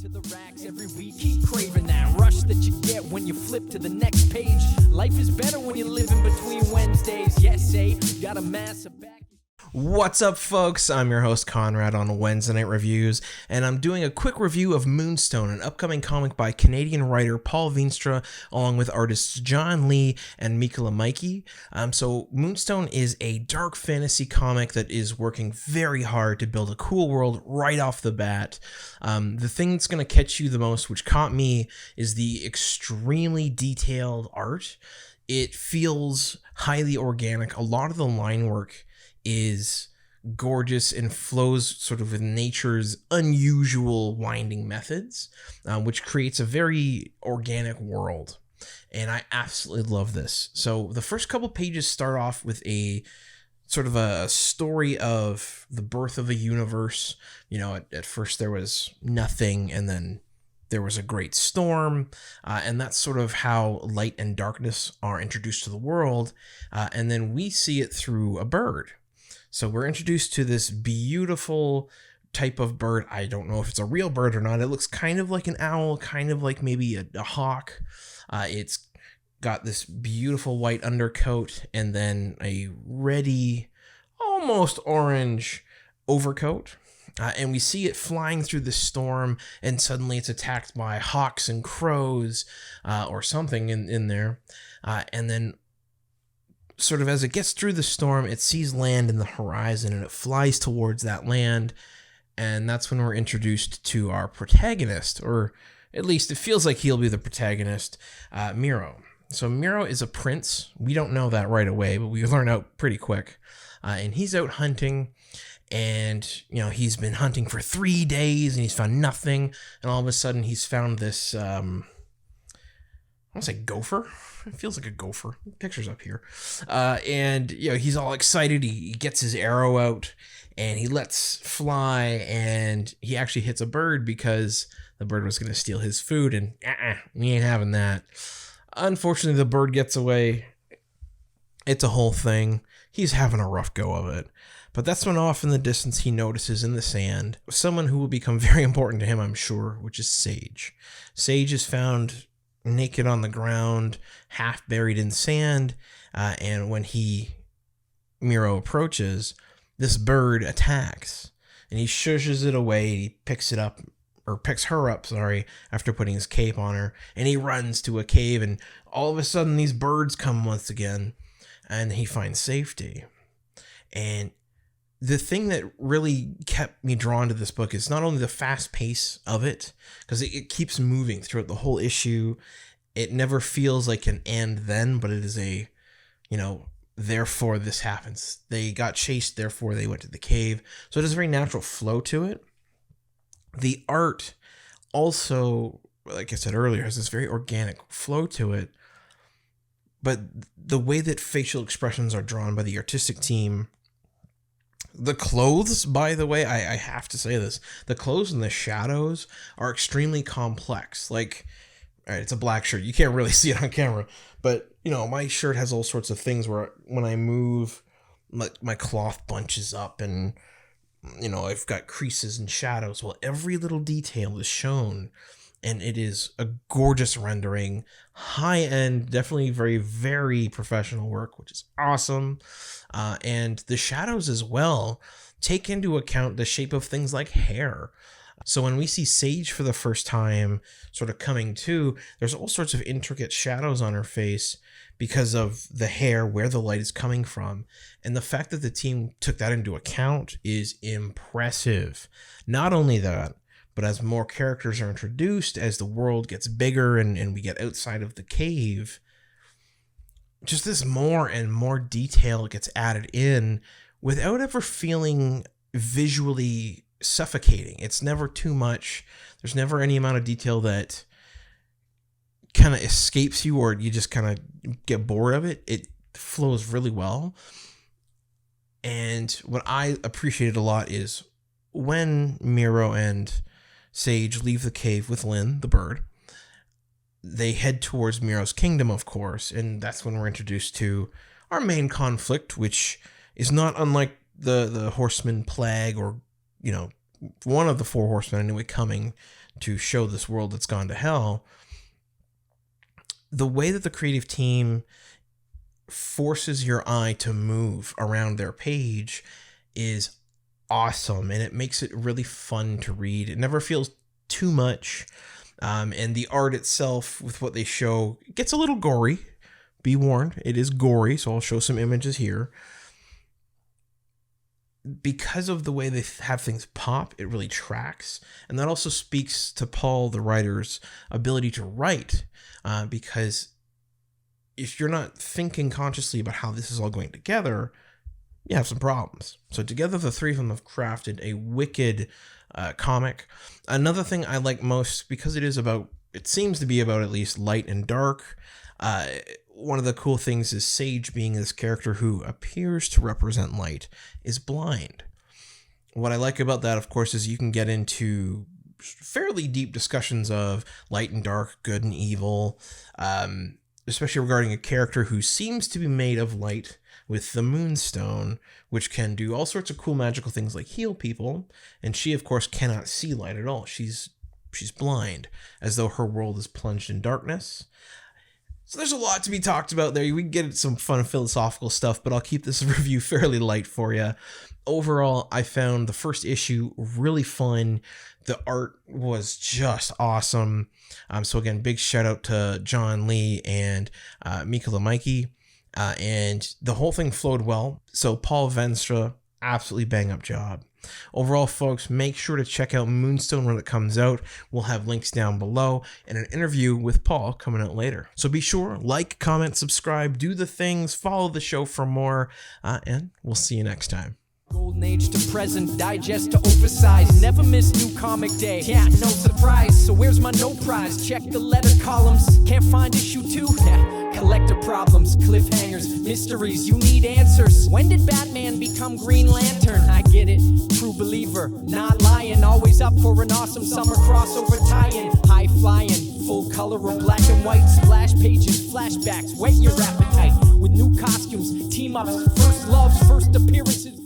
to the racks every week. Keep craving that rush that you get when you flip to the next page. Life is better when you live in between Wednesdays. Yes, got a massive back. What's up, folks? I'm your host, Konrad, on Wednesday Night Reviews, and I'm doing a quick review of Moonstone, an upcoming comic by Canadian writer Paul Veenstra, along with artists John Lee and Mikola Mikey. So Moonstone is a dark fantasy comic that is working very hard to build a cool world right off the bat. The thing that's going to catch you the most, which caught me, is the extremely detailed art. It feels highly organic. A lot of the line work is gorgeous and flows sort of with nature's unusual winding methods, which creates a very organic world. And I absolutely love this. So the first couple pages start off with a sort of a story of the birth of a universe. You know, at first there was nothing, and then there was a great storm, and that's sort of how light and darkness are introduced to the world. And then we see it through a bird. So we're introduced to this beautiful type of bird. I don't know if it's a real bird or not. It looks kind of like an owl, kind of like maybe a hawk. It's got this beautiful white undercoat and then a reddy, almost orange overcoat. And we see it flying through the storm, and suddenly it's attacked by hawks and crows or something in there. And then sort of as it gets through the storm, it sees land in the horizon and it flies towards that land. And that's when we're introduced to our protagonist, or at least it feels like he'll be the protagonist, Myro. So Myro is a prince. We don't know that right away, but we learn out pretty quick. And he's out hunting, and you know, he's been hunting for 3 days and he's found nothing. And all of a sudden he's found this, I want to say gopher. It feels like a gopher. Picture's up here. And you know, he's all excited. He gets his arrow out and he lets fly, and he actually hits a bird because the bird was going to steal his food, and we ain't having that. Unfortunately, the bird gets away. It's a whole thing. He's having a rough go of it. But that's when off in the distance he notices in the sand someone who will become very important to him, I'm sure, which is Sage. Sage is found naked on the ground, half buried in sand, and when Myro approaches, this bird attacks, and he shushes it away. He picks her up, after putting his cape on her, and he runs to a cave, and all of a sudden these birds come once again, and he finds safety. And the thing that really kept me drawn to this book is not only the fast pace of it, because it keeps moving throughout the whole issue. It never feels like an and then, but it is a, therefore this happens. They got chased, therefore they went to the cave. So it has a very natural flow to it. The art also, like I said earlier, has this very organic flow to it. But the way that facial expressions are drawn by the artistic team, the clothes, by the way, I have to say this, the clothes and the shadows are extremely complex. Like, all right, it's a black shirt. You can't really see it on camera, but my shirt has all sorts of things where when I move, my cloth bunches up, and I've got creases and shadows. Well, every little detail is shown, and it is a gorgeous rendering, high end, definitely very, very professional work, which is awesome. And the shadows as well take into account the shape of things like hair. So when we see Sage for the first time sort of coming to, there's all sorts of intricate shadows on her face because of the hair, where the light is coming from. And the fact that the team took that into account is impressive. Not only that, but as more characters are introduced, as the world gets bigger and we get outside of the cave, just this more and more detail gets added in without ever feeling visually suffocating. It's never too much. There's never any amount of detail that kind of escapes you or you just kind of get bored of it. It flows really well. And what I appreciated a lot is when Myro and Sage leave the cave with Lynn, the bird, they head towards Myro's kingdom, of course, and that's when we're introduced to our main conflict, which is not unlike the Horseman Plague or, one of the four horsemen anyway, coming to show this world that's gone to hell. The way that the creative team forces your eye to move around their page is awesome, and it makes it really fun to read. It never feels too much, and the art itself with what they show gets a little gory. Be warned, it is gory, so I'll show some images here. Because of the way they have things pop, it really tracks, and that also speaks to Paul, the writer's ability to write, because if you're not thinking consciously about how this is all going together, you have some problems. So together, the three of them have crafted a wicked comic. Another thing I like most, because it seems to be about at least light and dark. One of the cool things is Sage, being this character who appears to represent light, is blind. What I like about that, of course, is you can get into fairly deep discussions of light and dark, good and evil, especially regarding a character who seems to be made of light with the Moonstone, which can do all sorts of cool magical things like heal people, and she, of course, cannot see light at all. She's blind, as though her world is plunged in darkness. So there's a lot to be talked about there. We can get into some fun philosophical stuff, but I'll keep this review fairly light for you. Overall, I found the first issue really fun. The art was just awesome. So again, big shout out to John Lee and Mika Lemike. And the whole thing flowed well. So Paul Veenstra, absolutely bang up job. Overall, folks, make sure to check out Moonstone when it comes out. We'll have links down below and an interview with Paul coming out later. So be sure, like, comment, subscribe, do the things, follow the show for more, and we'll see you next time. Golden age to present, digest to oversize. Never miss new comic day. Yeah, no surprise. So where's my no prize? Check the letter columns. Can't find issue 2? Yeah, collector problems, cliffhangers, mysteries. You need answers. When did Batman become Green Lantern? I get it. True believer, not lying. Always up for an awesome summer crossover tie-in. High flying, full color or black and white. Splash pages, flashbacks, whet your appetite with new costumes, team ups, first loves, first appearances.